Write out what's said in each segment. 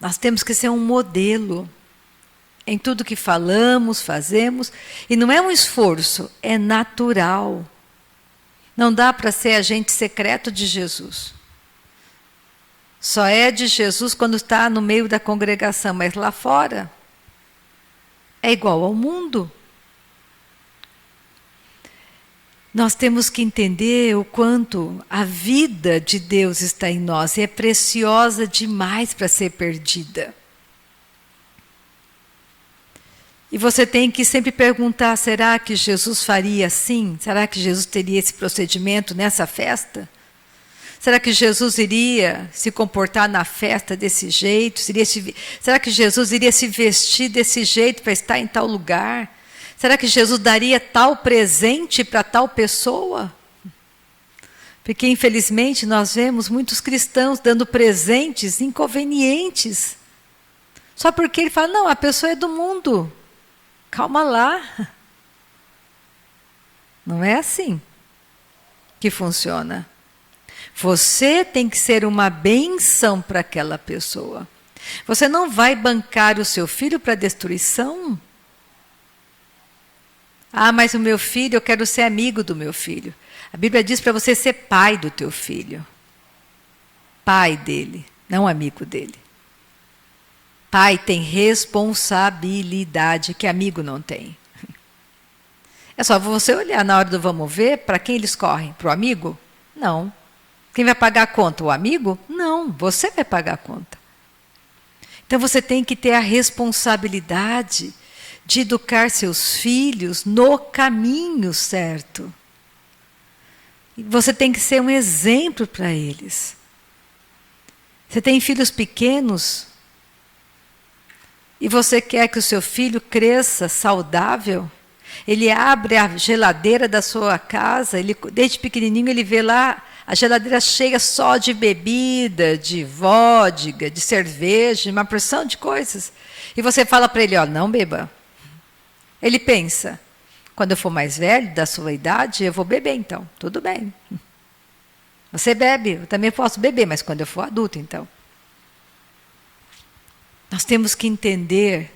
Nós temos que ser um modelo em tudo que falamos, fazemos. E não é um esforço, é natural. Não dá para ser agente secreto de Jesus. Só é de Jesus quando está no meio da congregação, mas lá fora é igual ao mundo. Nós temos que entender o quanto a vida de Deus está em nós e é preciosa demais para ser perdida. E você tem que sempre perguntar, será que Jesus faria assim? Será que Jesus teria esse procedimento nessa festa? Será que Jesus iria se comportar na festa desse jeito? Será que Jesus iria se vestir desse jeito para estar em tal lugar? Será que Jesus daria tal presente para tal pessoa? Porque, infelizmente, nós vemos muitos cristãos dando presentes inconvenientes. Só porque ele fala, não, a pessoa é do mundo. Calma lá. Não é assim que funciona. Você tem que ser uma bênção para aquela pessoa. Você não vai bancar o seu filho para destruição? Ah, mas o meu filho, eu quero ser amigo do meu filho. A Bíblia diz para você ser pai do teu filho. Pai dele, não amigo dele. Pai tem responsabilidade que amigo não tem. É só você olhar na hora do vamos ver, para quem eles correm? Para o amigo? Não. Quem vai pagar a conta? O amigo? Não, você vai pagar a conta. Então você tem que ter a responsabilidade de educar seus filhos no caminho certo. Você tem que ser um exemplo para eles. Você tem filhos pequenos e você quer que o seu filho cresça saudável? Ele abre a geladeira da sua casa, desde pequenininho ele vê lá a geladeira cheia só de bebida, de vodka, de cerveja, de uma porção de coisas. E você fala para ele, ó, não beba. Ele pensa, quando eu for mais velho, da sua idade, eu vou beber então, tudo bem. Você bebe, eu também posso beber, mas quando eu for adulto então. Nós temos que entender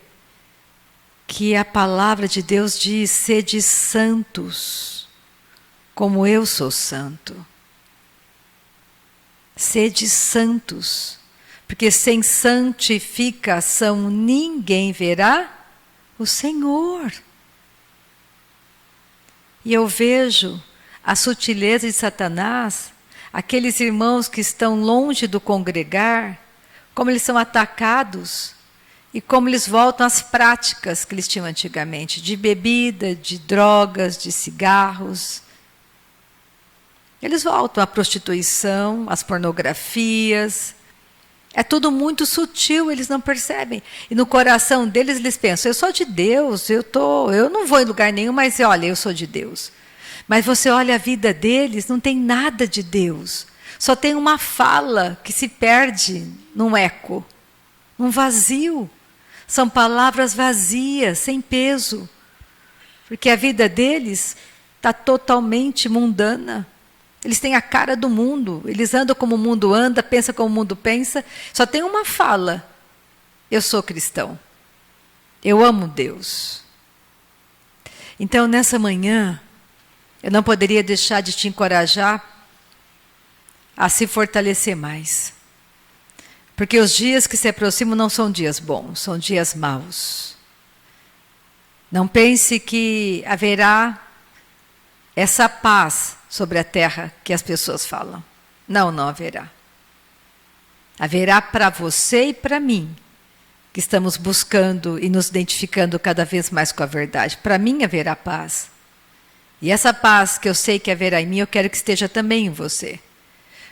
que a palavra de Deus diz, sede santos, como eu sou santo. Sede santos, porque sem santificação ninguém verá o Senhor. E eu vejo a sutileza de Satanás, aqueles irmãos que estão longe do congregar, como eles são atacados e como eles voltam às práticas que eles tinham antigamente, de bebida, de drogas, de cigarros. Eles voltam à prostituição, às pornografias. É tudo muito sutil, eles não percebem. E no coração deles, eles pensam, eu sou de Deus, eu não vou em lugar nenhum, mas olha, eu sou de Deus. Mas você olha a vida deles, não tem nada de Deus. Só tem uma fala que se perde num eco, num vazio. São palavras vazias, sem peso. Porque a vida deles está totalmente mundana. Eles têm a cara do mundo, eles andam como o mundo anda, pensam como o mundo pensa. Só tem uma fala, eu sou cristão. Eu amo Deus. Então, nessa manhã, eu não poderia deixar de te encorajar a se fortalecer mais. Porque os dias que se aproximam não são dias bons, são dias maus. Não pense que haverá essa paz sobre a terra que as pessoas falam. Não, não haverá. Haverá para você e para mim, que estamos buscando e nos identificando cada vez mais com a verdade. Para mim haverá paz. E essa paz que eu sei que haverá em mim, eu quero que esteja também em você.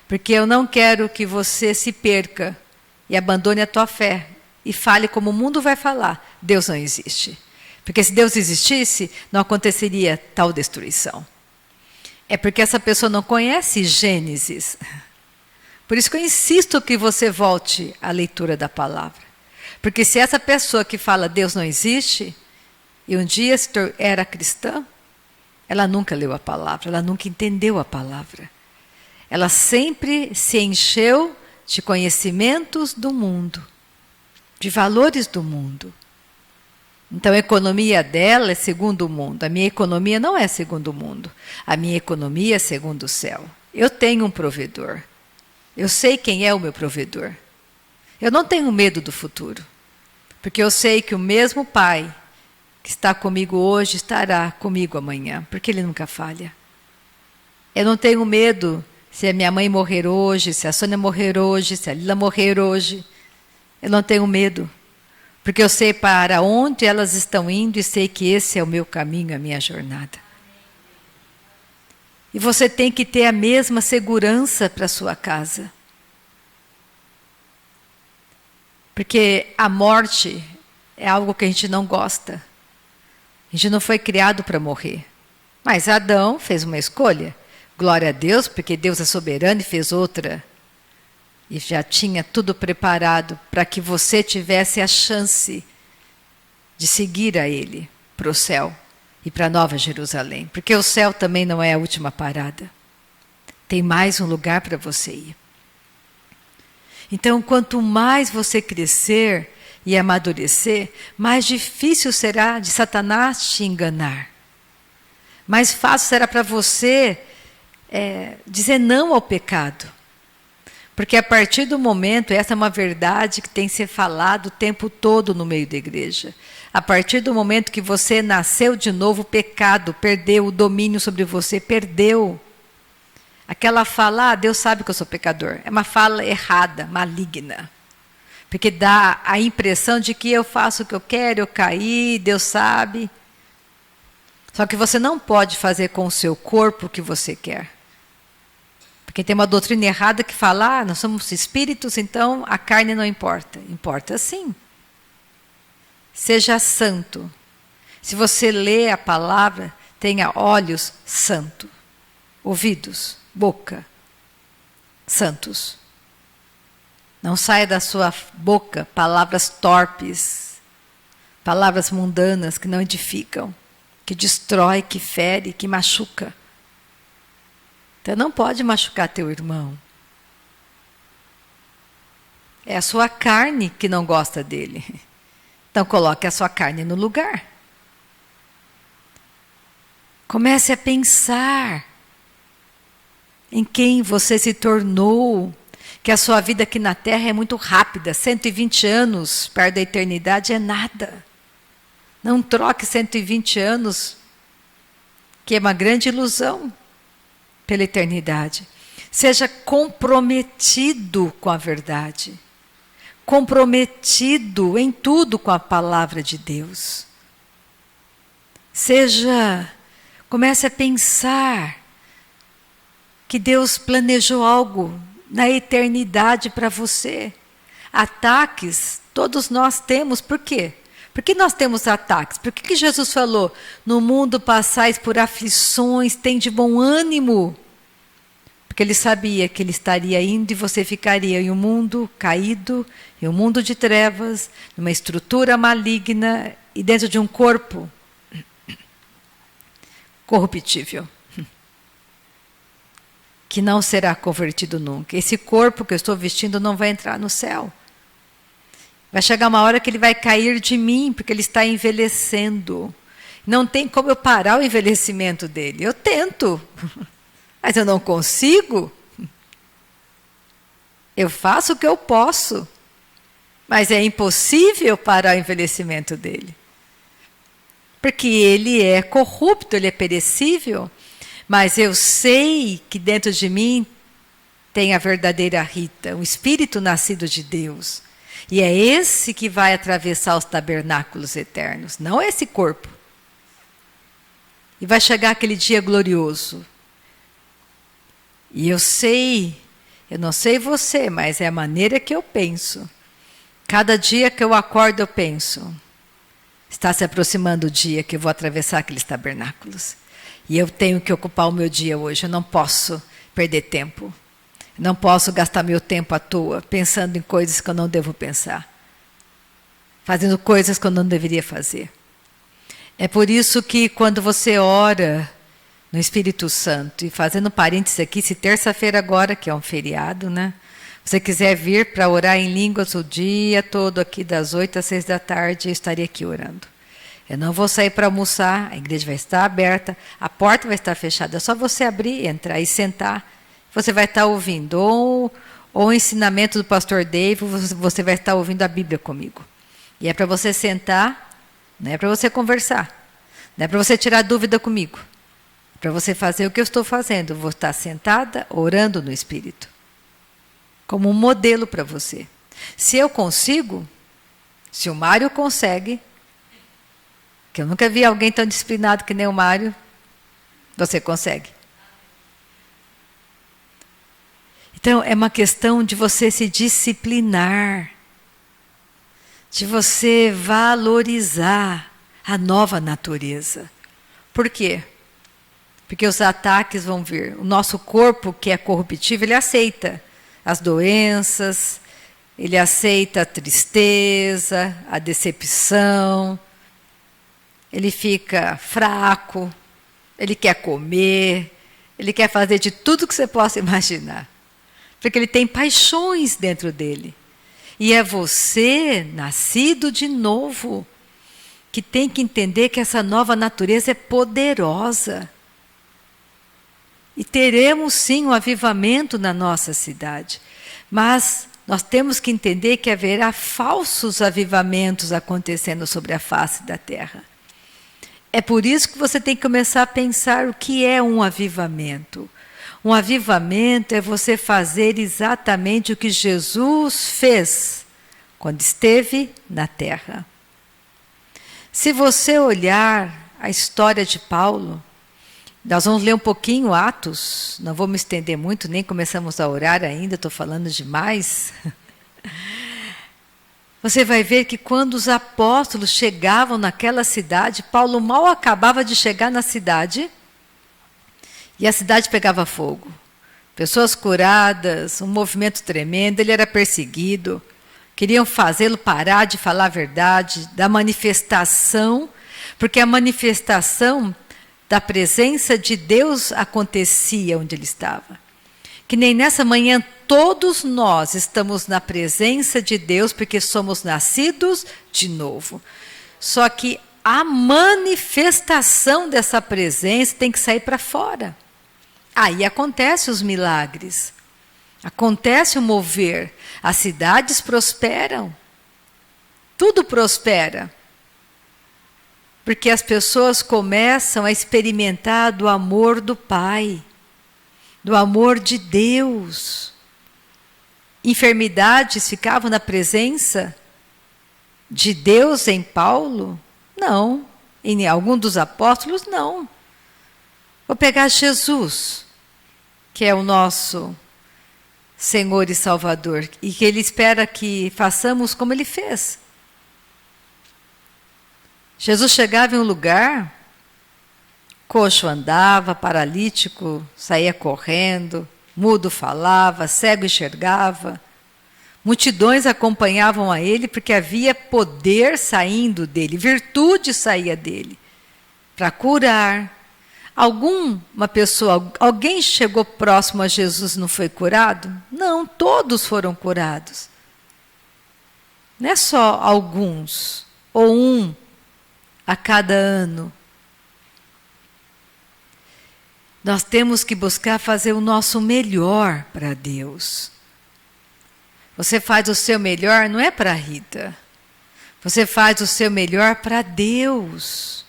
Porque eu não quero que você se perca e abandone a tua fé e fale como o mundo vai falar. Deus não existe. Porque se Deus existisse, não aconteceria tal destruição. É porque essa pessoa não conhece Gênesis. Por isso que eu insisto que você volte à leitura da palavra. Porque se essa pessoa que fala Deus não existe, e um dia era cristã, ela nunca leu a palavra, ela nunca entendeu a palavra. Ela sempre se encheu de conhecimentos do mundo. de valores do mundo. Então a economia dela é segundo o mundo. A minha economia não é segundo o mundo. A minha economia é segundo o céu. Eu tenho um provedor. Eu sei quem é o meu provedor. Eu não tenho medo do futuro. Porque eu sei que o mesmo Pai que está comigo hoje estará comigo amanhã. Porque Ele nunca falha. Eu não tenho medo se a minha mãe morrer hoje, se a Sônia morrer hoje, se a Lila morrer hoje. Eu não tenho medo. Porque eu sei para onde elas estão indo e sei que esse é o meu caminho, a minha jornada. E você tem que ter a mesma segurança para a sua casa. Porque a morte é algo que a gente não gosta. A gente não foi criado para morrer. Mas Adão fez uma escolha. Glória a Deus, porque Deus é soberano e fez outra. E já tinha tudo preparado para que você tivesse a chance de seguir a Ele para o céu e para a Nova Jerusalém. Porque o céu também não é a última parada. Tem mais um lugar para você ir. Então, quanto mais você crescer e amadurecer, mais difícil será de Satanás te enganar. Mais fácil será para você dizer não ao pecado. Porque a partir do momento, essa é uma verdade que tem que ser falada o tempo todo no meio da igreja. A partir do momento que você nasceu de novo, o pecado perdeu o domínio sobre você, perdeu. Aquela fala, Deus sabe que eu sou pecador, é uma fala errada, maligna. Porque dá a impressão de que eu faço o que eu quero, eu caí, Deus sabe. Só que você não pode fazer com o seu corpo o que você quer. Porque tem uma doutrina errada que fala, nós somos espíritos, então a carne não importa. Importa sim. Seja santo. Se você lê a palavra, tenha olhos santos, ouvidos, boca, santos. Não saia da sua boca palavras torpes, palavras mundanas que não edificam, que destrói, que fere, que machuca. Então não pode machucar teu irmão. É a sua carne que não gosta dele. Então coloque a sua carne no lugar. Comece a pensar em quem você se tornou, que a sua vida aqui na Terra é muito rápida, 120 anos perto da eternidade é nada. Não troque 120 anos, que é uma grande ilusão, pela eternidade. Seja comprometido com a verdade. Comprometido em tudo com a palavra de Deus. Comece a pensar que Deus planejou algo na eternidade para você. Ataques, todos nós temos. Por quê? Por que nós temos ataques? Por que Jesus falou, no mundo passais por aflições, tende bom ânimo? Porque Ele sabia que Ele estaria indo e você ficaria em um mundo caído, em um mundo de trevas, numa estrutura maligna e dentro de um corpo corruptível, que não será convertido nunca. Esse corpo que eu estou vestindo não vai entrar no céu. Vai chegar uma hora que ele vai cair de mim, porque ele está envelhecendo. Não tem como eu parar o envelhecimento dele. Eu tento, mas eu não consigo. Eu faço o que eu posso, mas é impossível parar o envelhecimento dele. Porque ele é corrupto, ele é perecível, mas eu sei que dentro de mim tem a verdadeira Rita, um espírito nascido de Deus. E é esse que vai atravessar os tabernáculos eternos, não esse corpo. E vai chegar aquele dia glorioso. E eu não sei você, mas é a maneira que eu penso. Cada dia que eu acordo eu penso, está se aproximando o dia que eu vou atravessar aqueles tabernáculos. E eu tenho que ocupar o meu dia hoje, eu não posso perder tempo. Não posso gastar meu tempo à toa, pensando em coisas que eu não devo pensar. Fazendo coisas que eu não deveria fazer. É por isso que quando você ora no Espírito Santo, e fazendo parênteses aqui, se terça-feira agora, que é um feriado, né? Se você quiser vir para orar em línguas o dia todo aqui, das 8 às 6 da tarde, eu estaria aqui orando. Eu não vou sair para almoçar, a igreja vai estar aberta, a porta vai estar fechada, é só você abrir, entrar e sentar. Você vai estar ouvindo ou o ensinamento do pastor Dave, você vai estar ouvindo a Bíblia comigo. E é para você sentar, não é para você conversar, não é para você tirar dúvida comigo. É para você fazer o que eu estou fazendo. Eu vou estar sentada, orando no Espírito. Como um modelo para você. Se eu consigo, se o Mário consegue, que eu nunca vi alguém tão disciplinado que nem o Mário, você consegue. Então, é uma questão de você se disciplinar, de você valorizar a nova natureza. Por quê? Porque os ataques vão vir. O nosso corpo, que é corruptível, ele aceita as doenças, ele aceita a tristeza, a decepção, ele fica fraco, ele quer comer, ele quer fazer de tudo que você possa imaginar. Porque ele tem paixões dentro dele. E é você, nascido de novo, que tem que entender que essa nova natureza é poderosa. E teremos sim um avivamento na nossa cidade. Mas nós temos que entender que haverá falsos avivamentos acontecendo sobre a face da terra. É por isso que você tem que começar a pensar o que é um avivamento. Um avivamento é você fazer exatamente o que Jesus fez quando esteve na terra. Se você olhar a história de Paulo, nós vamos ler um pouquinho Atos, não vou me estender muito, nem começamos a orar ainda, estou falando demais. Você vai ver que quando os apóstolos chegavam naquela cidade, Paulo mal acabava de chegar na cidade, e a cidade pegava fogo. Pessoas curadas, um movimento tremendo, ele era perseguido. Queriam fazê-lo parar de falar a verdade, da manifestação, porque a manifestação da presença de Deus acontecia onde ele estava. Que nem nessa manhã todos nós estamos na presença de Deus, porque somos nascidos de novo. Só que a manifestação dessa presença tem que sair para fora. Aí acontecem os milagres, acontece o mover, as cidades prosperam, tudo prospera, porque as pessoas começam a experimentar do amor do Pai, do amor de Deus. Enfermidades ficavam na presença de Deus em Paulo? Não. Em algum dos apóstolos? Não. Vou pegar Jesus, que é o nosso Senhor e Salvador, e que Ele espera que façamos como Ele fez. Jesus chegava em um lugar, coxo andava, paralítico saía correndo, mudo falava, cego enxergava. Multidões acompanhavam a Ele porque havia poder saindo dele, virtude saía dele, para curar. Uma pessoa, alguém chegou próximo a Jesus e não foi curado? Não, todos foram curados. Não é só alguns, ou um a cada ano. Nós temos que buscar fazer o nosso melhor para Deus. Você faz o seu melhor, não é para a Rita. Você faz o seu melhor para Deus.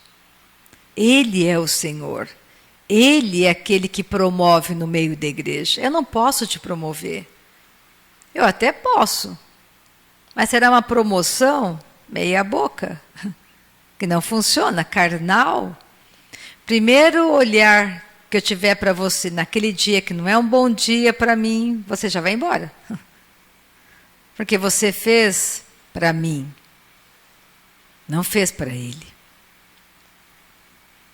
Ele é o Senhor. Ele é aquele que promove no meio da igreja. Eu não posso te promover. Eu até posso. Mas será uma promoção meia boca, que não funciona, carnal. Primeiro olhar que eu tiver para você naquele dia que não é um bom dia para mim, você já vai embora. Porque você fez para mim, não fez para Ele.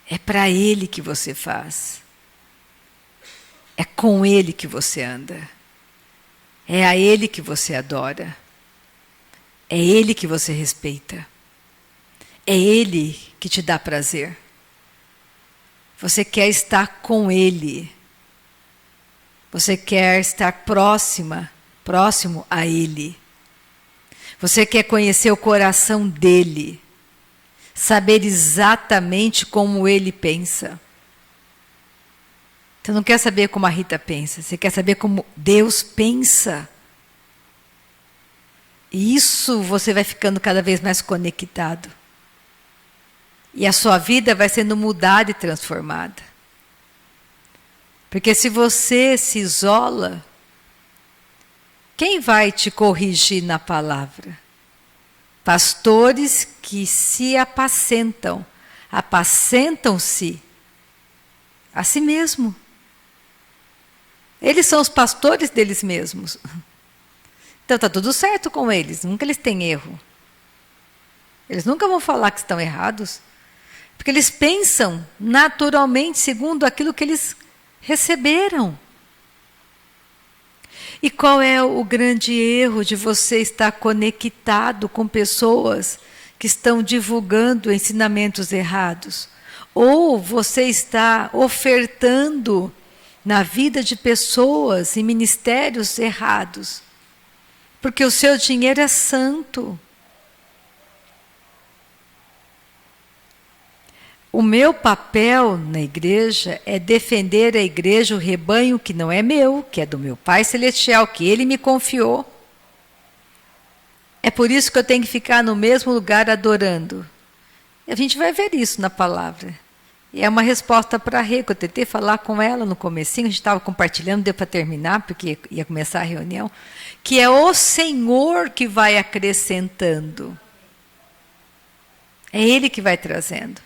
É para Ele que você faz. É com Ele que você anda. É a Ele que você adora. É Ele que você respeita. É Ele que te dá prazer. Você quer estar com Ele. Você quer estar próxima, próximo a Ele. Você quer conhecer o coração dele, saber exatamente como ele pensa. Você não quer saber como a Rita pensa, você quer saber como Deus pensa. E isso você vai ficando cada vez mais conectado. E a sua vida vai sendo mudada e transformada. Porque se você se isola, quem vai te corrigir na palavra? Pastores que se apacentam, apacentam-se a si mesmo. Eles são os pastores deles mesmos. Então está tudo certo com eles, nunca eles têm erro. Eles nunca vão falar que estão errados, porque eles pensam naturalmente segundo aquilo que eles receberam. E qual é o grande erro de você estar conectado com pessoas que estão divulgando ensinamentos errados? Ou você está ofertando na vida de pessoas em ministérios errados? Porque o seu dinheiro é santo. O meu papel na igreja é defender a igreja, o rebanho que não é meu, que é do meu Pai Celestial, que Ele me confiou. É por isso que eu tenho que ficar no mesmo lugar adorando. E a gente vai ver isso na palavra. E é uma resposta para a Rê, que eu tentei falar com ela no comecinho, a gente estava compartilhando, deu para terminar, porque ia começar a reunião, que é o Senhor que vai acrescentando. É Ele que vai trazendo.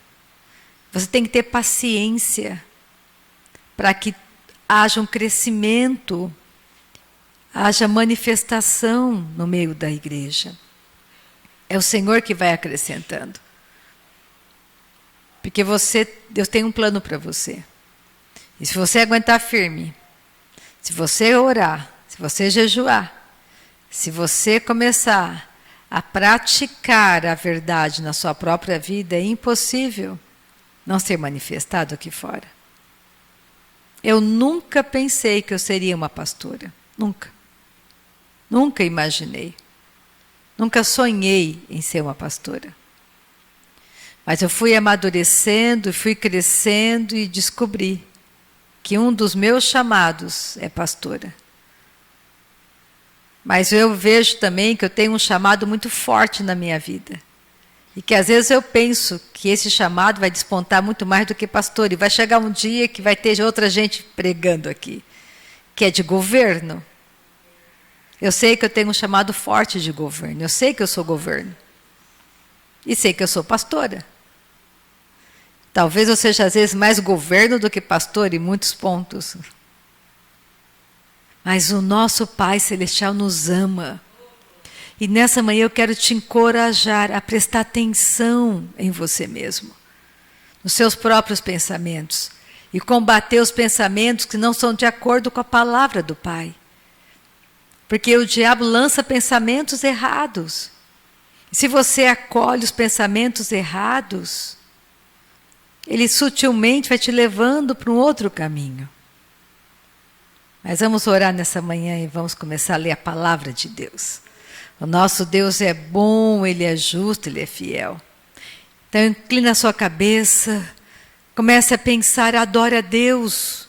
Você tem que ter paciência para que haja um crescimento, haja manifestação no meio da igreja. É o Senhor que vai acrescentando. Porque Deus tem um plano para você. E se você aguentar firme, se você orar, se você jejuar, se você começar a praticar a verdade na sua própria vida, é impossível não ser manifestado aqui fora. Eu nunca pensei que eu seria uma pastora. Nunca. Nunca imaginei. Nunca sonhei em ser uma pastora. Mas eu fui amadurecendo, fui crescendo e descobri que um dos meus chamados é pastora. Mas eu vejo também que eu tenho um chamado muito forte na minha vida. E que às vezes eu penso que esse chamado vai despontar muito mais do que pastor. E vai chegar um dia que vai ter outra gente pregando aqui, que é de governo. Eu sei que eu tenho um chamado forte de governo. Eu sei que eu sou governo. E sei que eu sou pastora. Talvez eu seja às vezes mais governo do que pastor em muitos pontos. Mas o nosso Pai Celestial nos ama. E nessa manhã eu quero te encorajar a prestar atenção em você mesmo, nos seus próprios pensamentos, e combater os pensamentos que não são de acordo com a palavra do Pai. Porque o diabo lança pensamentos errados. E se você acolhe os pensamentos errados, ele sutilmente vai te levando para um outro caminho. Mas vamos orar nessa manhã e vamos começar a ler a palavra de Deus. O nosso Deus é bom, Ele é justo, Ele é fiel. Então inclina a sua cabeça, comece a pensar, adore a Deus.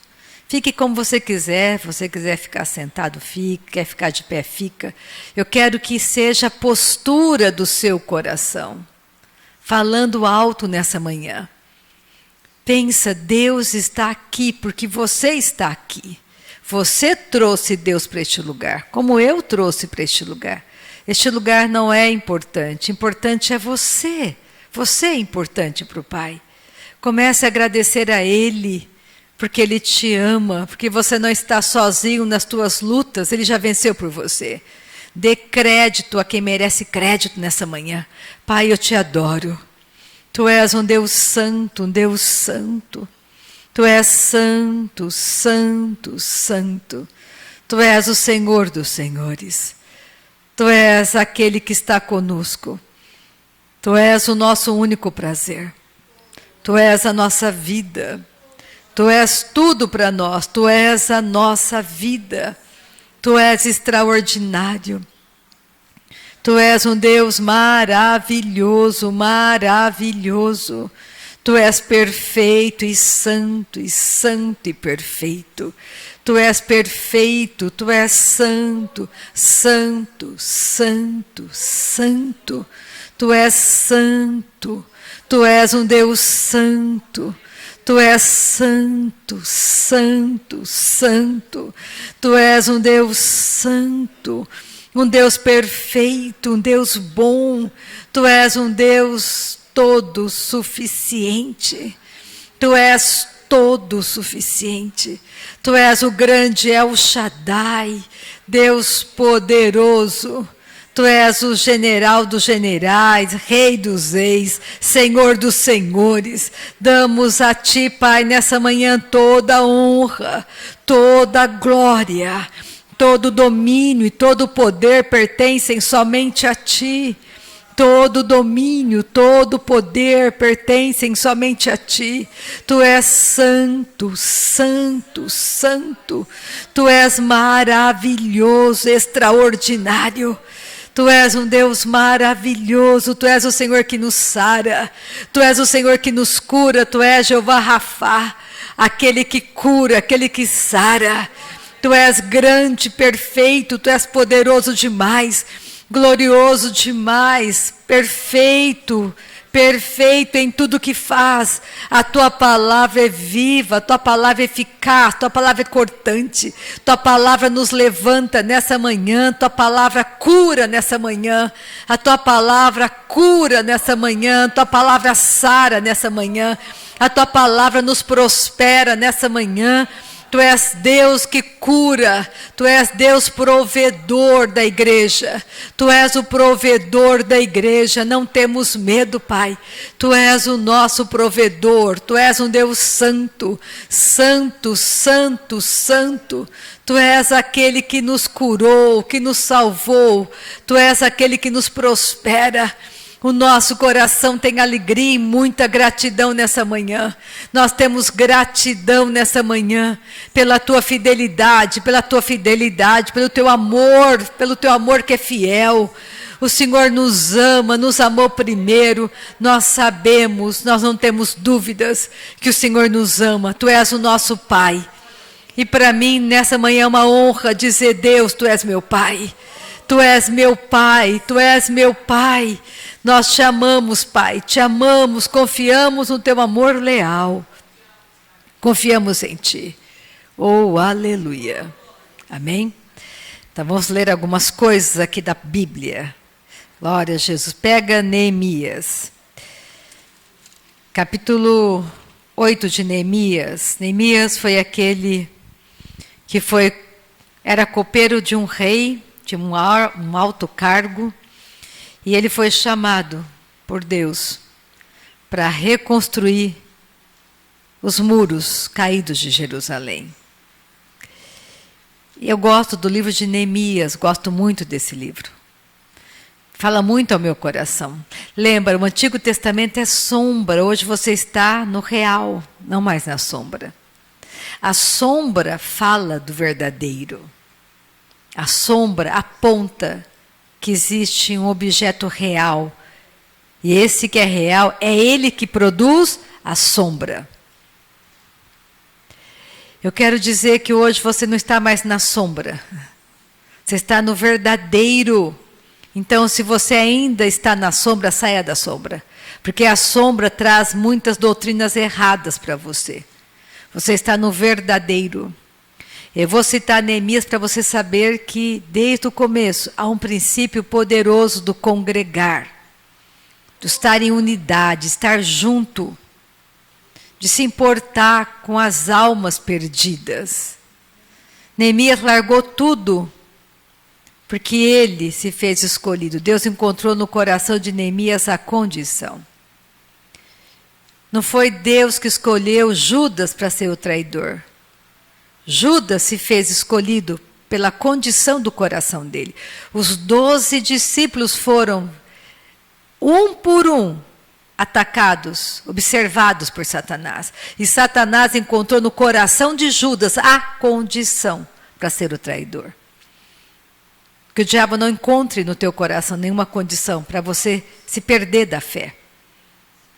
Fique como você quiser, se você quiser ficar sentado, fique, quer ficar de pé, fica. Eu quero que seja a postura do seu coração, falando alto nessa manhã. Pensa, Deus está aqui porque você está aqui. Você trouxe Deus para este lugar, como eu trouxe para este lugar. Este lugar não é importante, importante é você. Você é importante para o Pai. Comece a agradecer a Ele, porque Ele te ama, porque você não está sozinho nas tuas lutas, Ele já venceu por você. Dê crédito a quem merece crédito nessa manhã. Pai, eu te adoro. Tu és um Deus santo, um Deus santo. Tu és santo, santo, santo. Tu és o Senhor dos senhores. Tu és aquele que está conosco. Tu és o nosso único prazer. Tu és a nossa vida. Tu és tudo para nós. Tu és a nossa vida. Tu és extraordinário. Tu és um Deus maravilhoso, maravilhoso. Tu és perfeito e santo e perfeito. Tu és perfeito, Tu és santo, santo, santo, santo. Tu és santo, Tu és um Deus santo. Tu és santo, santo, santo. Tu és um Deus santo, um Deus perfeito, um Deus bom. Tu és um Deus todo suficiente. Tu és todo suficiente. Tu és o grande El Shaddai, Deus poderoso. Tu és o general dos generais, Rei dos reis, Senhor dos senhores. Damos a Ti, Pai, nessa manhã toda a honra, toda a glória, todo o domínio e todo o poder pertencem somente a Ti. Todo o domínio, todo o poder pertencem somente a Ti. Tu és santo, santo, santo. Tu és maravilhoso, extraordinário. Tu és um Deus maravilhoso, Tu és o Senhor que nos sara, Tu és o Senhor que nos cura, Tu és Jeová Rafá, aquele que cura, aquele que sara. Tu és grande, perfeito, Tu és poderoso demais, glorioso demais, perfeito, perfeito em tudo que faz. A Tua palavra é viva, a Tua palavra é eficaz, Tua palavra é cortante, Tua palavra nos levanta nessa manhã, Tua palavra cura nessa manhã, a Tua palavra cura nessa manhã, Tua palavra sara nessa manhã, a Tua palavra nos prospera nessa manhã. Tu és Deus que cura, Tu és Deus provedor da igreja, Tu és o provedor da igreja, não temos medo, Pai. Tu és o nosso provedor, Tu és um Deus santo, santo, santo, santo. Tu és aquele que nos curou, que nos salvou, Tu és aquele que nos prospera. O nosso coração tem alegria e muita gratidão nessa manhã. Nós temos gratidão nessa manhã pela Tua fidelidade, pelo Teu amor que é fiel. O Senhor nos ama, nos amou primeiro. Nós sabemos, nós não temos dúvidas que o Senhor nos ama. Tu és o nosso Pai. E para mim, nessa manhã é uma honra dizer: Deus, Tu és meu Pai. Tu és meu Pai, Tu és meu Pai. Nós Te amamos, Pai, Te amamos, confiamos no Teu amor leal. Confiamos em Ti. Oh, aleluia. Amém? Então vamos ler algumas coisas aqui da Bíblia. Glória a Jesus. Pega Neemias. Capítulo 8 de Neemias. Neemias foi aquele que era copeiro de um rei, de um alto cargo, e ele foi chamado por Deus para reconstruir os muros caídos de Jerusalém. E eu gosto do livro de Neemias, gosto muito desse livro. Fala muito ao meu coração. Lembra, o Antigo Testamento é sombra, hoje você está no real, não mais na sombra. A sombra fala do verdadeiro. A sombra aponta que existe um objeto real. E esse que é real, é ele que produz a sombra. Eu quero dizer que hoje você não está mais na sombra. Você está no verdadeiro. Então, se você ainda está na sombra, saia da sombra. Porque a sombra traz muitas doutrinas erradas para você. Você está no verdadeiro. Eu vou citar Neemias para você saber que, desde o começo, há um princípio poderoso do congregar, de estar em unidade, estar junto, de se importar com as almas perdidas. Neemias largou tudo, porque ele se fez escolhido. Deus encontrou no coração de Neemias a condição. Não foi Deus que escolheu Judas para ser o traidor. Judas se fez escolhido pela condição do coração dele. Os 12 discípulos foram, um por um, atacados, observados por Satanás. E Satanás encontrou no coração de Judas a condição para ser o traidor. Que o diabo não encontre no teu coração nenhuma condição para você se perder da fé.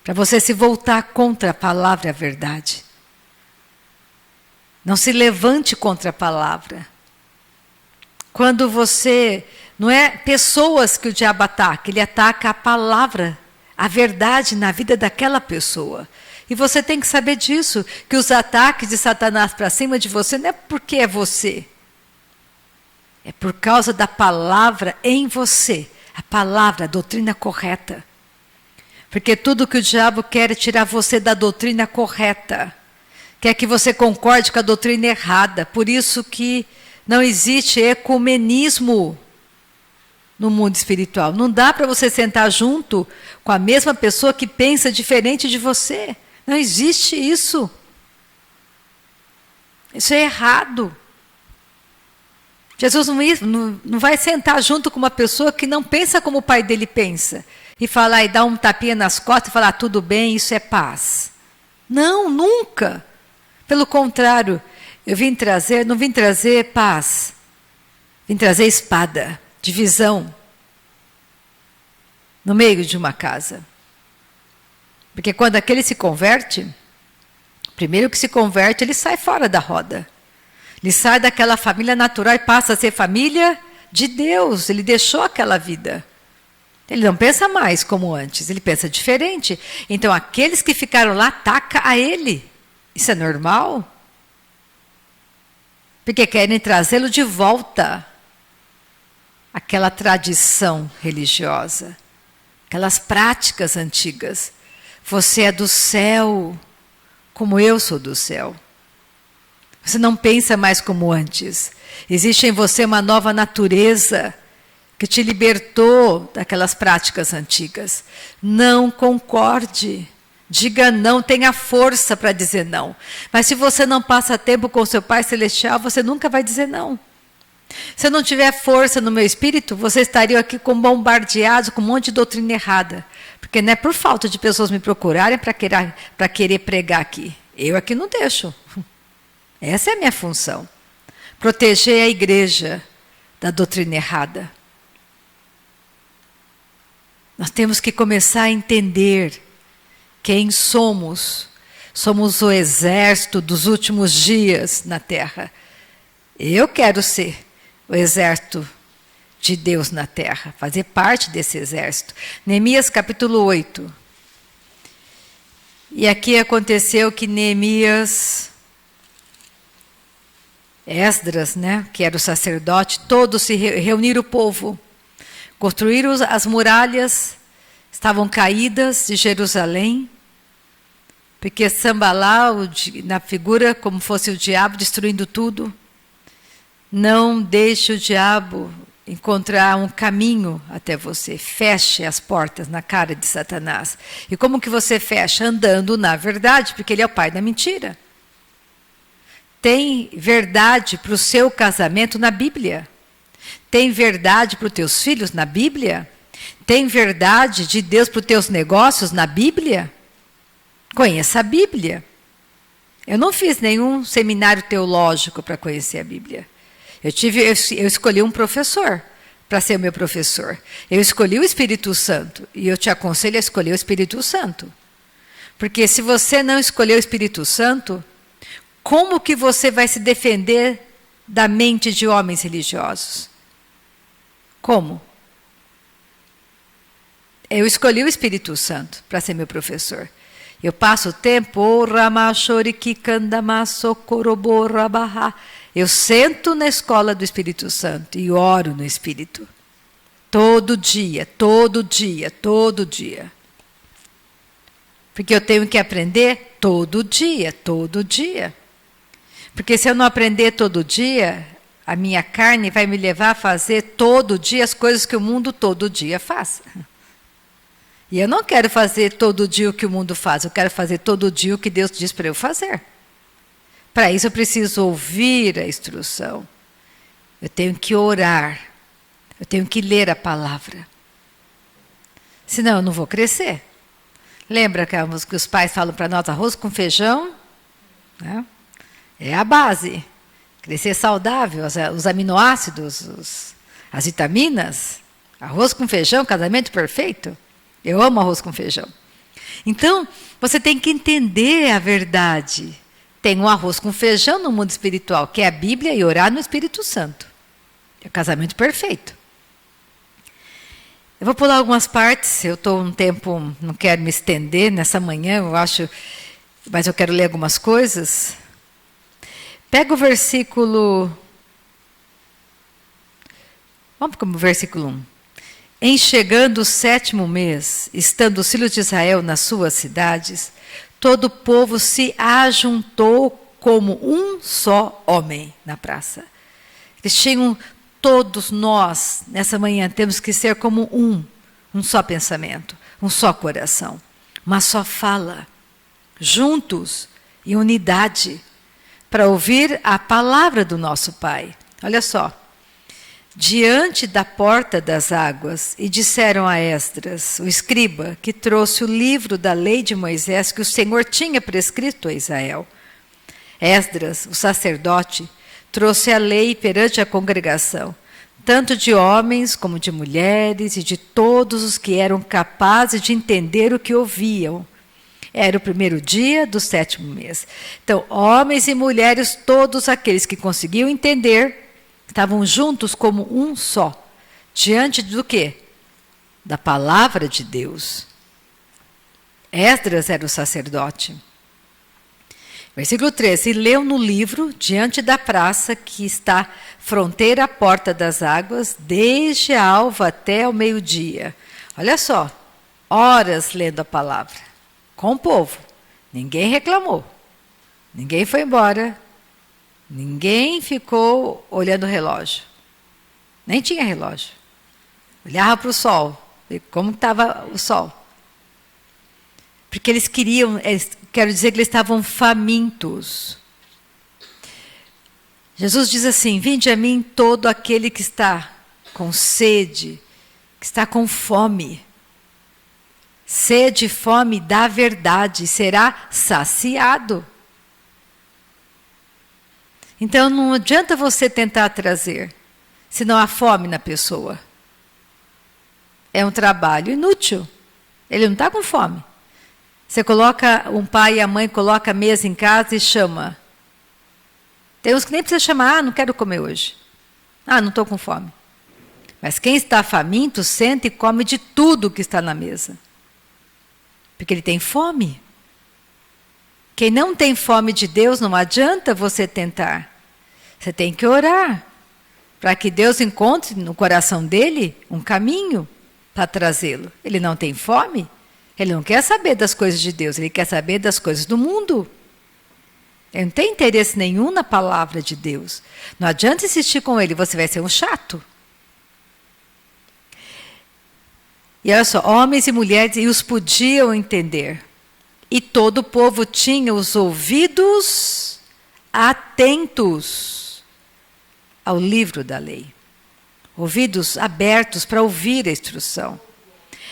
Para você se voltar contra a palavra e a verdade. Não se levante contra a palavra. Quando você... Não é pessoas que o diabo ataca, ele ataca a palavra, a verdade na vida daquela pessoa. E você tem que saber disso, que os ataques de Satanás para cima de você não é porque é você. É por causa da palavra em você, a palavra, a doutrina correta. Porque tudo que o diabo quer é tirar você da doutrina correta. Quer que você concorde com a doutrina errada. Por isso que não existe ecumenismo no mundo espiritual. Não dá para você sentar junto com a mesma pessoa que pensa diferente de você. Não existe isso. Isso é errado. Jesus não vai sentar junto com uma pessoa que não pensa como o pai dele pensa. E falar e dar um tapinha nas costas e falar, tudo bem, isso é paz. Não, nunca. Pelo contrário, não vim trazer paz. Vim trazer espada, divisão. No meio de uma casa. Porque quando aquele se converte, primeiro que se converte, ele sai fora da roda. Ele sai daquela família natural e passa a ser família de Deus. Ele deixou aquela vida. Ele não pensa mais como antes, ele pensa diferente. Então, aqueles que ficaram lá, ataca a ele. Isso é normal? Porque querem trazê-lo de volta àquela tradição religiosa, aquelas práticas antigas. Você é do céu, como eu sou do céu. Você não pensa mais como antes. Existe em você uma nova natureza que te libertou daquelas práticas antigas. Não concorde. Diga não, tenha força para dizer não. Mas se você não passa tempo com o seu Pai Celestial, você nunca vai dizer não. Se eu não tiver força no meu espírito, vocês estariam aqui bombardeados com um monte de doutrina errada. Porque não é por falta de pessoas me procurarem para querer pregar aqui. Eu aqui não deixo. Essa é a minha função. Proteger a igreja da doutrina errada. Nós temos que começar a entender quem somos. Somos o exército dos últimos dias na terra. Eu quero ser o exército de Deus na terra, fazer parte desse exército. Neemias capítulo 8. E aqui aconteceu que Neemias, Esdras, né, que era o sacerdote, todos se reuniram o povo, construíram as muralhas, estavam caídas de Jerusalém, porque Sambalat, na figura como fosse o diabo destruindo tudo. Não deixe o diabo encontrar um caminho até você. Feche as portas na cara de Satanás. E como que você fecha? Andando na verdade, porque ele é o pai da mentira. Tem verdade para o seu casamento na Bíblia. Tem verdade para os teus filhos na Bíblia. Tem verdade de Deus para os teus negócios na Bíblia. Conheça a Bíblia. Eu não fiz nenhum seminário teológico para conhecer a Bíblia. Eu escolhi um professor para ser o meu professor. Eu escolhi o Espírito Santo. E eu te aconselho a escolher o Espírito Santo. Porque se você não escolher o Espírito Santo, como que você vai se defender da mente de homens religiosos? Como? Eu escolhi o Espírito Santo para ser meu professor. Eu passo o tempo, eu sento na escola do Espírito Santo e oro no Espírito. Todo dia, todo dia, todo dia. Porque eu tenho que aprender todo dia, todo dia. Porque se eu não aprender todo dia, a minha carne vai me levar a fazer todo dia as coisas que o mundo todo dia faz. E eu não quero fazer todo dia o que o mundo faz, eu quero fazer todo dia o que Deus diz para eu fazer. Para isso eu preciso ouvir a instrução. Eu tenho que orar. Eu tenho que ler a palavra. Senão eu não vou crescer. Lembra que os pais falam para nós, arroz com feijão? Né? É a base. Crescer saudável, os aminoácidos, as vitaminas, arroz com feijão, casamento perfeito. Eu amo arroz com feijão. Então, você tem que entender a verdade. Tem um arroz com feijão no mundo espiritual, que é a Bíblia e orar no Espírito Santo. É o casamento perfeito. Eu vou pular algumas partes, eu estou um tempo, não quero me estender nessa manhã, eu acho, mas eu quero ler algumas coisas. Pega o versículo... Vamos para o versículo 1. Em chegando o 7º mês, estando os filhos de Israel nas suas cidades, todo o povo se ajuntou como um só homem na praça. Eles tinham, todos nós, nessa manhã, temos que ser como um só pensamento, um só coração, uma só fala, juntos, em unidade, para ouvir a palavra do nosso Pai. Olha só. Diante da porta das águas, e disseram a Esdras, o escriba, que trouxe o livro da lei de Moisés que o Senhor tinha prescrito a Israel. Esdras, o sacerdote, trouxe a lei perante a congregação, tanto de homens como de mulheres e de todos os que eram capazes de entender o que ouviam. Era o 1º dia do 7º mês. Então, homens e mulheres, todos aqueles que conseguiam entender, estavam juntos como um só. Diante do quê? Da palavra de Deus. Esdras era o sacerdote. Versículo 13. E leu no livro, diante da praça, que está fronteira à porta das águas, desde a alva até o meio-dia. Olha só, horas lendo a palavra, com o povo. Ninguém reclamou. Ninguém foi embora. Ninguém ficou olhando o relógio. Nem tinha relógio. Olhava para o sol. Como estava o sol? Porque eles queriam, quero dizer que eles estavam famintos. Jesus diz assim: vinde a mim todo aquele que está com sede, que está com fome. Sede e fome da verdade, será saciado. Então não adianta você tentar trazer, se não há fome na pessoa. É um trabalho inútil. Ele não está com fome. Você coloca, um pai e a mãe coloca a mesa em casa e chama. Tem uns que nem precisa chamar, não quero comer hoje. Não estou com fome. Mas quem está faminto, senta e come de tudo que está na mesa. Porque ele tem fome. Quem não tem fome de Deus, não adianta você tentar. Você tem que orar para que Deus encontre no coração dele um caminho para trazê-lo. Ele não tem fome, ele não quer saber das coisas de Deus, ele quer saber das coisas do mundo. Ele não tem interesse nenhum na palavra de Deus. Não adianta insistir com ele, você vai ser um chato. E olha só, homens e mulheres, e os podiam entender. E todo o povo tinha os ouvidos atentos ao livro da lei. Ouvidos abertos para ouvir a instrução.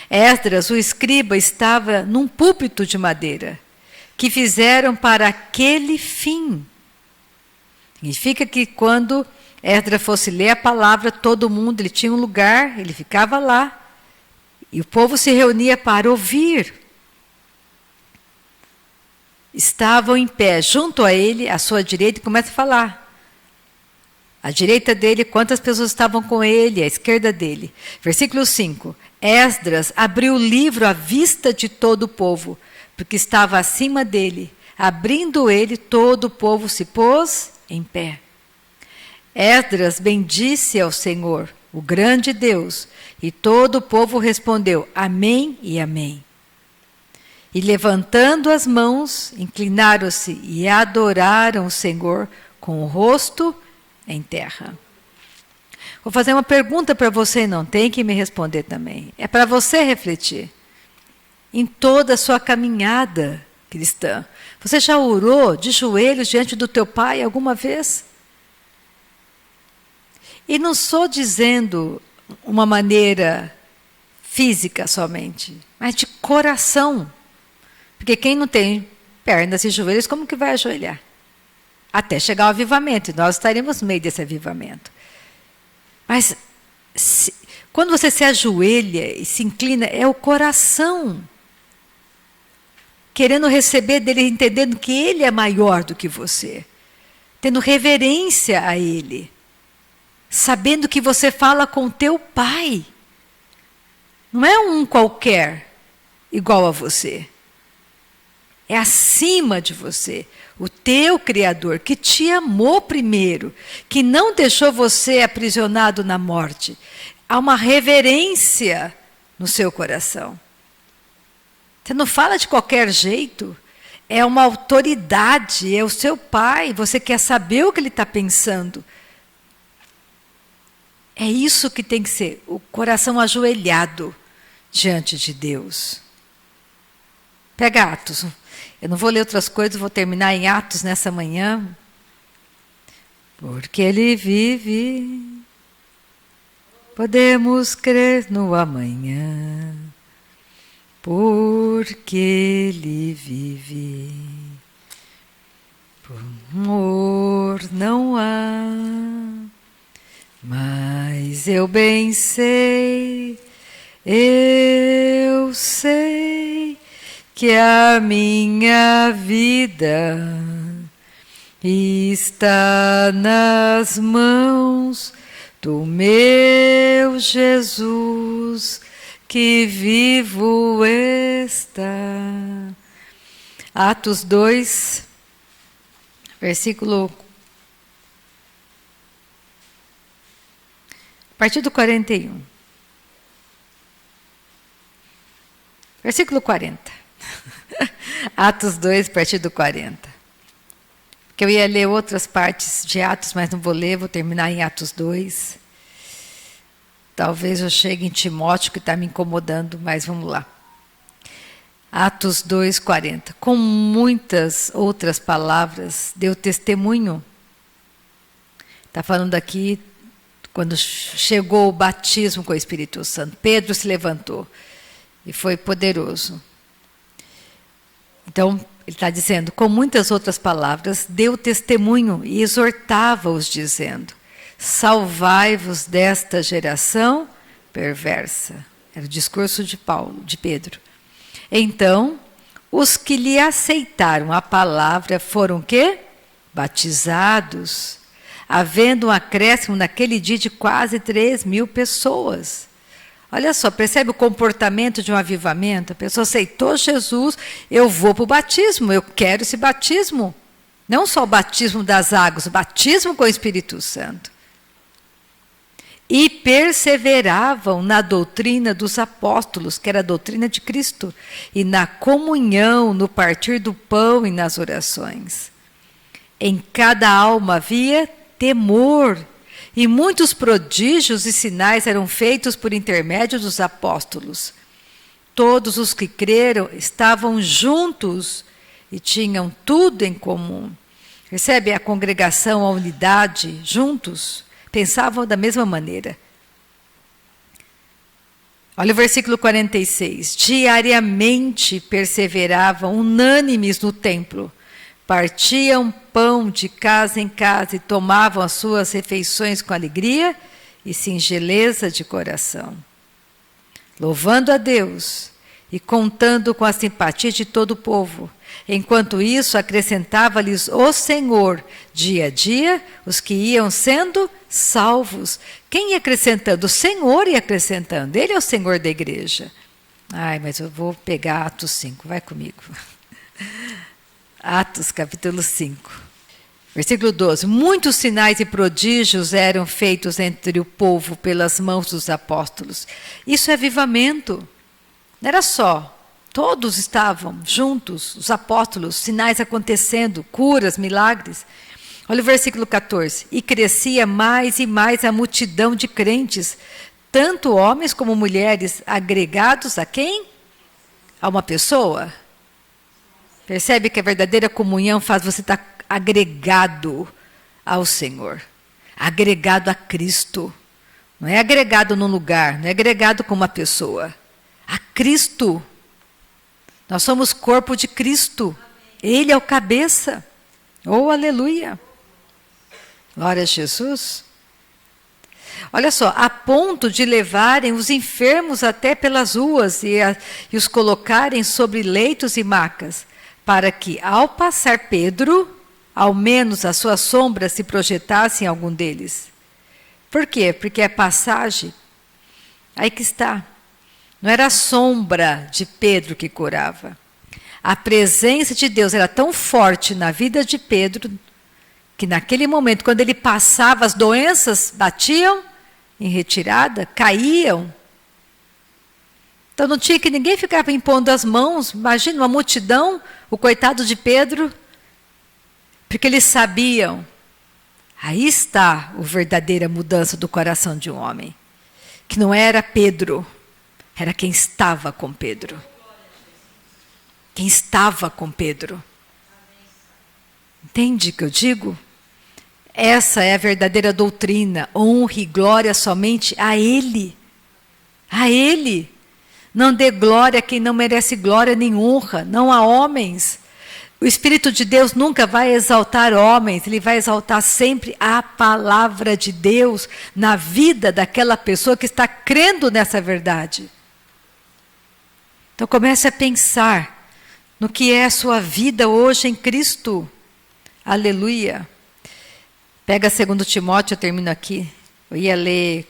Esdras, o escriba, estava num púlpito de madeira, que fizeram para aquele fim. Significa que quando Esdras fosse ler a palavra, todo mundo, ele tinha um lugar, ele ficava lá, e o povo se reunia para ouvir. Estavam em pé junto a ele, à sua direita, e começa a falar. À direita dele, quantas pessoas estavam com ele, à esquerda dele. Versículo 5. Esdras abriu o livro à vista de todo o povo, porque estava acima dele. Abrindo ele, todo o povo se pôs em pé. Esdras bendisse ao Senhor, o grande Deus, e todo o povo respondeu: Amém e Amém. E levantando as mãos, inclinaram-se e adoraram o Senhor com o rosto em terra. Vou fazer uma pergunta para você, não tem que me responder também. É para você refletir. Em toda a sua caminhada cristã, você já orou de joelhos diante do teu Pai alguma vez? E não sou dizendo uma maneira física somente, mas de coração. Porque quem não tem pernas e joelhos, como que vai ajoelhar? Até chegar ao avivamento, e nós estaremos no meio desse avivamento. Mas Quando você se ajoelha e se inclina, é o coração querendo receber dele, entendendo que ele é maior do que você, tendo reverência a ele, sabendo que você fala com teu pai. Não é um qualquer igual a você. É acima de você, o teu Criador, que te amou primeiro, que não deixou você aprisionado na morte. Há uma reverência no seu coração. Você não fala de qualquer jeito, é uma autoridade, é o seu pai, você quer saber o que ele está pensando. É isso que tem que ser, o coração ajoelhado diante de Deus. Pega Atos. Eu não vou ler outras coisas, vou terminar em Atos nessa manhã. Porque ele vive, podemos crer no amanhã. Porque ele vive, por amor não há. Mas eu bem sei, eu sei que a minha vida está nas mãos do meu Jesus, que vivo está. Atos 2, versículo... A partir do 41. Versículo 40. Atos 2, a partir do 40. Porque eu ia ler outras partes de Atos, mas não vou ler, vou terminar em Atos 2. Talvez eu chegue em Timóteo, que está me incomodando, mas vamos lá. Atos 2, 40. Com muitas outras palavras, deu testemunho. Está falando aqui, quando chegou o batismo com o Espírito Santo, Pedro se levantou e foi poderoso. Então, ele está dizendo, com muitas outras palavras, deu testemunho e exortava-os, dizendo, salvai-vos desta geração perversa. Era o discurso de Paulo, de Pedro. Então, os que lhe aceitaram a palavra foram o quê? Batizados, havendo um acréscimo naquele dia de quase 3.000 pessoas. Olha só, percebe o comportamento de um avivamento? A pessoa aceitou Jesus, eu vou para o batismo, eu quero esse batismo. Não só o batismo das águas, o batismo com o Espírito Santo. E perseveravam na doutrina dos apóstolos, que era a doutrina de Cristo, e na comunhão, no partir do pão e nas orações. Em cada alma havia temor, e muitos prodígios e sinais eram feitos por intermédio dos apóstolos. Todos os que creram estavam juntos e tinham tudo em comum. Percebe a congregação, a unidade, juntos, pensavam da mesma maneira. Olha o versículo 46. Diariamente perseveravam unânimes no templo, partiam pão de casa em casa e tomavam as suas refeições com alegria e singeleza de coração, louvando a Deus e contando com a simpatia de todo o povo. Enquanto isso, acrescentava-lhes o Senhor, dia a dia, os que iam sendo salvos. Quem ia acrescentando? O Senhor ia acrescentando. Ele é o Senhor da igreja. Ai, mas eu vou pegar Atos 5, vai comigo. Atos, capítulo 5, versículo 12. Muitos sinais e prodígios eram feitos entre o povo pelas mãos dos apóstolos. Isso é avivamento. Não era só. Todos estavam juntos, os apóstolos, sinais acontecendo, curas, milagres. Olha o versículo 14. E crescia mais e mais a multidão de crentes, tanto homens como mulheres, agregados a quem? A uma pessoa. Percebe que a verdadeira comunhão faz você estar agregado ao Senhor, agregado a Cristo. Não é agregado num lugar, não é agregado com uma pessoa. A Cristo. Nós somos corpo de Cristo. Ele é o cabeça. Oh, aleluia. Glória a Jesus. Olha só, a ponto de levarem os enfermos até pelas ruas e os colocarem sobre leitos e macas, para que, ao passar Pedro, ao menos a sua sombra se projetasse em algum deles. Por quê? Porque a passagem, aí que está, não era a sombra de Pedro que curava. A presença de Deus era tão forte na vida de Pedro, que naquele momento, quando ele passava, as doenças batiam em retirada, caíam. Então não tinha que ninguém ficar impondo as mãos. Imagina uma multidão, o coitado de Pedro, porque eles sabiam. Aí está a verdadeira mudança do coração de um homem, que não era Pedro, era quem estava com Pedro. Quem estava com Pedro. Entende o que eu digo? Essa é a verdadeira doutrina. Honra e glória somente a Ele. A Ele. Não dê glória a quem não merece glória nem honra, não a homens. O Espírito de Deus nunca vai exaltar homens, ele vai exaltar sempre a palavra de Deus na vida daquela pessoa que está crendo nessa verdade. Então comece a pensar no que é a sua vida hoje em Cristo. Aleluia. Pega 2 Timóteo, eu termino aqui. Eu ia ler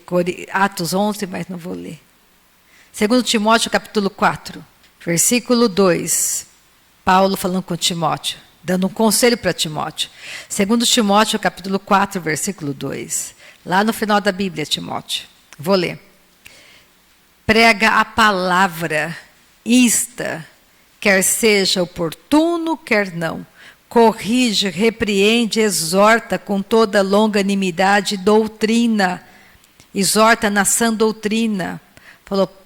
Atos 11, mas não vou ler. 2 Timóteo, capítulo 4, versículo 2. Paulo falando com Timóteo, dando um conselho para Timóteo. 2 Timóteo, capítulo 4, versículo 2. Lá no final da Bíblia, Timóteo. Vou ler. Prega a palavra, insta, quer seja oportuno, quer não. Corrige, repreende, exorta com toda longanimidade e doutrina. Exorta na sã doutrina. Falou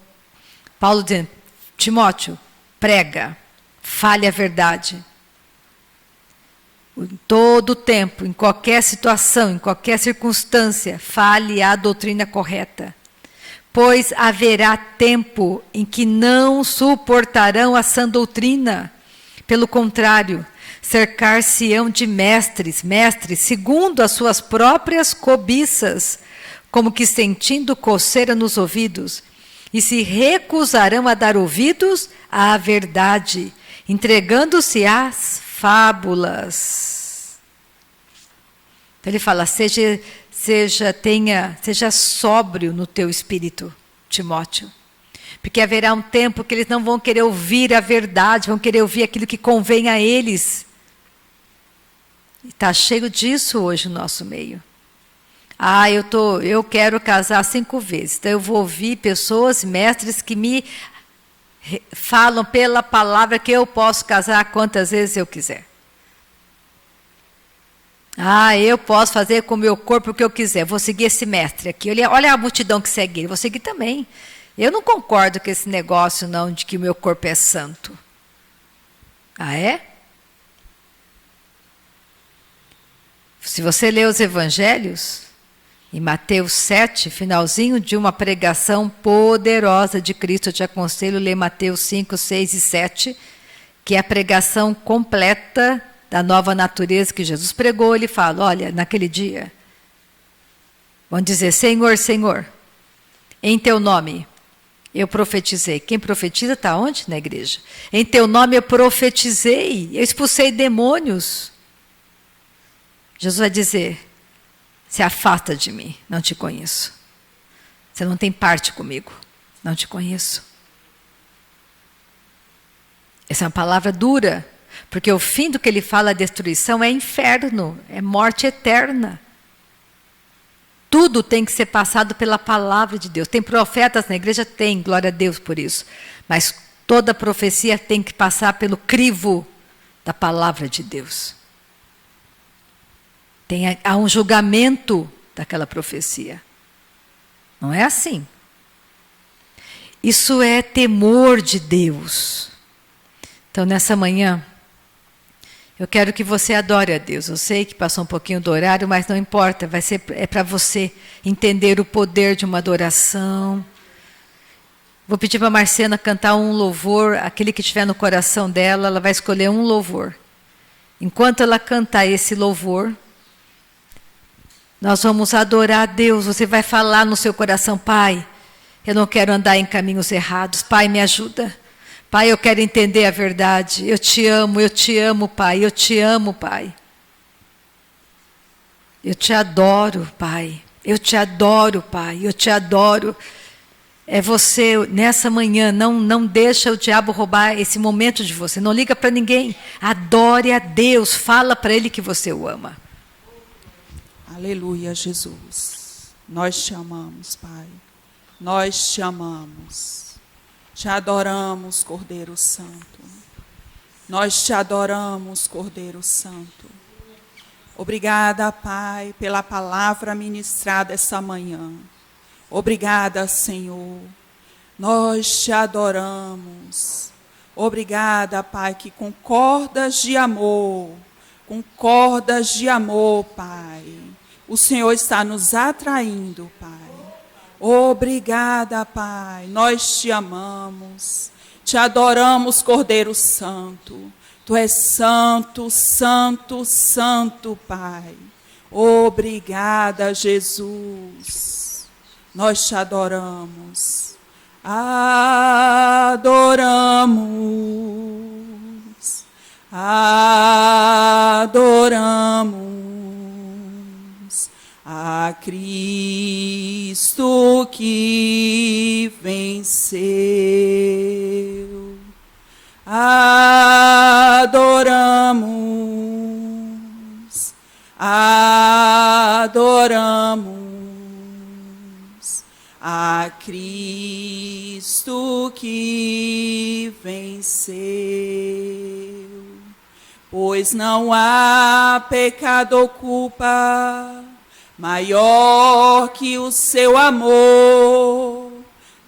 Paulo dizendo, Timóteo, prega, fale a verdade. Em todo tempo, em qualquer situação, em qualquer circunstância, fale a doutrina correta. Pois haverá tempo em que não suportarão a sã doutrina. Pelo contrário, cercar-se-ão de mestres, segundo as suas próprias cobiças, como que sentindo coceira nos ouvidos, e se recusarão a dar ouvidos à verdade, entregando-se às fábulas. Então ele fala, seja sóbrio no teu espírito, Timóteo. Porque haverá um tempo que eles não vão querer ouvir a verdade, vão querer ouvir aquilo que convém a eles. Está cheio disso hoje no nosso meio. Eu quero casar 5 vezes. Então eu vou ouvir pessoas, mestres que me falam pela palavra que eu posso casar quantas vezes eu quiser. Eu posso fazer com o meu corpo o que eu quiser. Vou seguir esse mestre aqui. Olha a multidão que segue ele. Vou seguir também. Eu não concordo com esse negócio não de que o meu corpo é santo. É? Se você ler os evangelhos, em Mateus 7, finalzinho de uma pregação poderosa de Cristo, eu te aconselho a ler Mateus 5, 6 e 7, que é a pregação completa da nova natureza que Jesus pregou. Ele fala, olha, naquele dia, vão dizer, Senhor, Senhor, em teu nome eu profetizei. Quem profetiza está onde? Na igreja. Em teu nome eu profetizei, eu expulsei demônios. Jesus vai dizer, se afasta de mim, não te conheço. Você não tem parte comigo, não te conheço. Essa é uma palavra dura, porque o fim do que ele fala, a destruição, é inferno, é morte eterna. Tudo tem que ser passado pela palavra de Deus. Tem profetas na igreja? Tem, glória a Deus por isso. Mas toda profecia tem que passar pelo crivo da palavra de Deus. Há um julgamento daquela profecia. Não é assim. Isso é temor de Deus. Então, nessa manhã, eu quero que você adore a Deus. Eu sei que passou um pouquinho do horário, mas não importa. É para você entender o poder de uma adoração. Vou pedir para a Marciana cantar um louvor. Aquele que estiver no coração dela, ela vai escolher um louvor. Enquanto ela cantar esse louvor, Nós vamos adorar a Deus. Você vai falar no seu coração: Pai, eu não quero andar em caminhos errados. Pai, me ajuda. Pai, eu quero entender a verdade. Eu te amo, Pai. Eu te amo, Pai. Eu te adoro, Pai. Eu te adoro, Pai. Eu te adoro. É você, nessa manhã, não deixa o diabo roubar esse momento de você. Não liga para ninguém. Adore a Deus. Fala para Ele que você o ama. Aleluia, Jesus. Nós te amamos, Pai. Nós te amamos. Te adoramos, Cordeiro Santo. Nós te adoramos, Cordeiro Santo. Obrigada, Pai, pela palavra ministrada essa manhã. Obrigada, Senhor. Nós te adoramos. Obrigada, Pai, que com cordas de amor, Pai, o Senhor está nos atraindo, Pai. Obrigada, Pai. Nós te amamos. Te adoramos, Cordeiro Santo. Tu és santo, santo, santo, Pai. Obrigada, Jesus. Nós te adoramos. Adoramos. Adoramos a Cristo que venceu. Adoramos, adoramos a Cristo que venceu. Pois não há pecado ou culpa maior que o seu amor.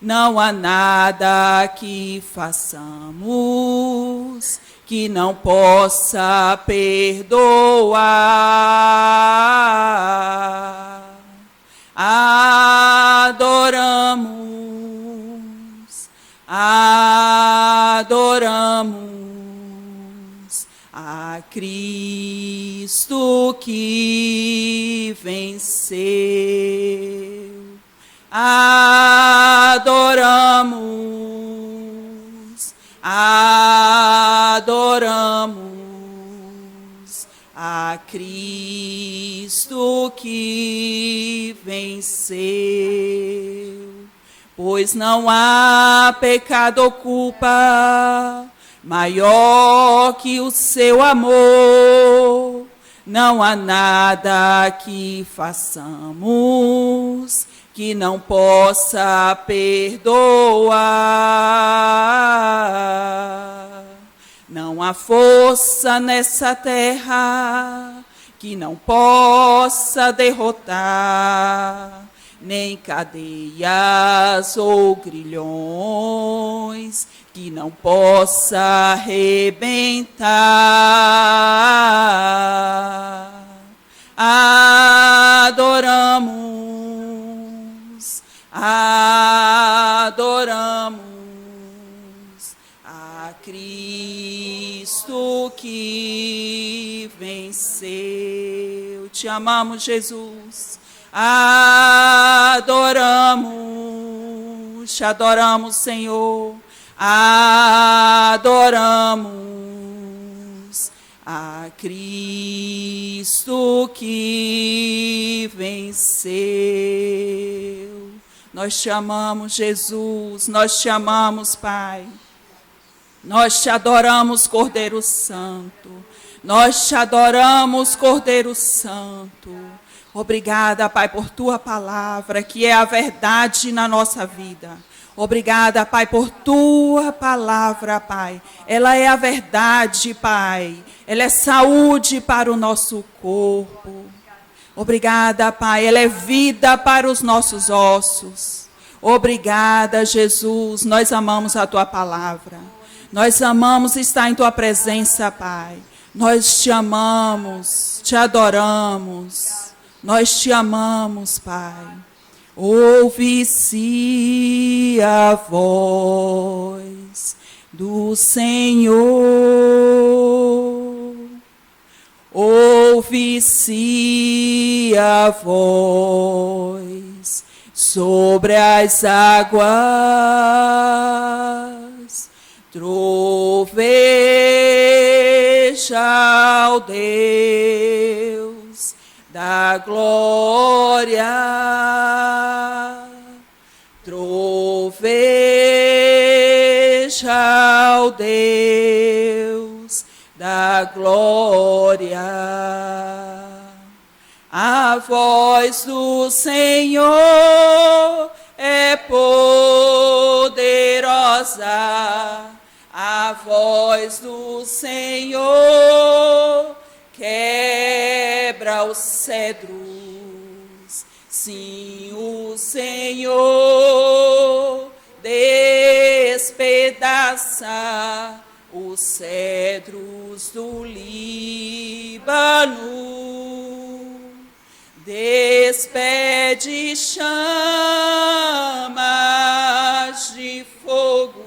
Não há nada que façamos que não possa perdoar. Adoramos, adoramos a Cristo que venceu. Adoramos, adoramos a Cristo que venceu. Pois não há pecado ou culpa maior que o seu amor. Não há nada que façamos que não possa perdoar. Não há força nessa terra que não possa derrotar, nem cadeias ou grilhões que não possa arrebentar. Adoramos, adoramos a Cristo que venceu. Te amamos, Jesus. Adoramos, te adoramos, Senhor. Adoramos a Cristo que venceu. Nós te amamos, Jesus. Nós te amamos, Pai. Nós te adoramos, Cordeiro Santo. Nós te adoramos, Cordeiro Santo. Obrigada, Pai, por tua palavra, que é a verdade na nossa vida. Obrigada, Pai, por tua palavra, Pai. Ela é a verdade, Pai. Ela é saúde para o nosso corpo. Obrigada, Pai. Ela é vida para os nossos ossos. Obrigada, Jesus. Nós amamos a tua palavra. Nós amamos estar em tua presença, Pai. Nós te amamos, te adoramos. Nós te amamos, Pai. Ouve-se a voz do Senhor. ouve-se a voz sobre as águas, troveja ao Deus da glória, troveja ao Deus da glória. A voz do Senhor é poderosa, a voz do Senhor quebra os cedros. Sim, o Senhor despedaça os cedros do Líbano, despede chamas de fogo,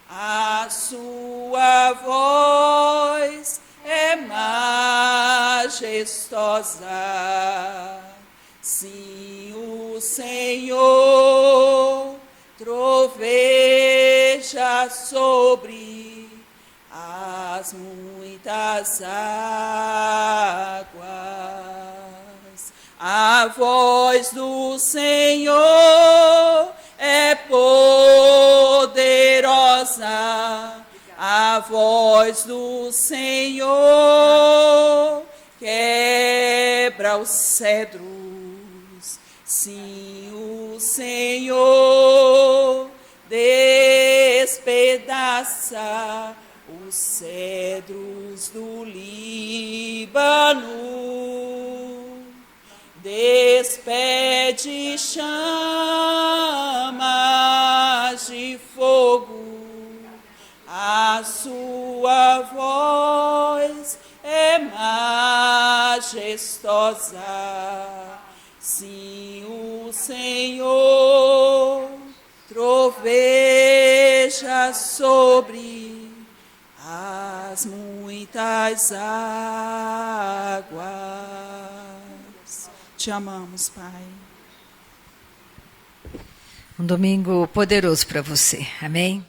a sua voz é majestosa. Sim, o Senhor troveja sobre as muitas águas. A voz do Senhor é poderosa, a voz do Senhor quebra os cedros. Sim, o Senhor despedaça os cedros do Líbano, despede chamas de fogo, a sua voz é majestosa. Sim, o Senhor troveja sobre as muitas águas. Te amamos, Pai. Um domingo poderoso para você. Amém?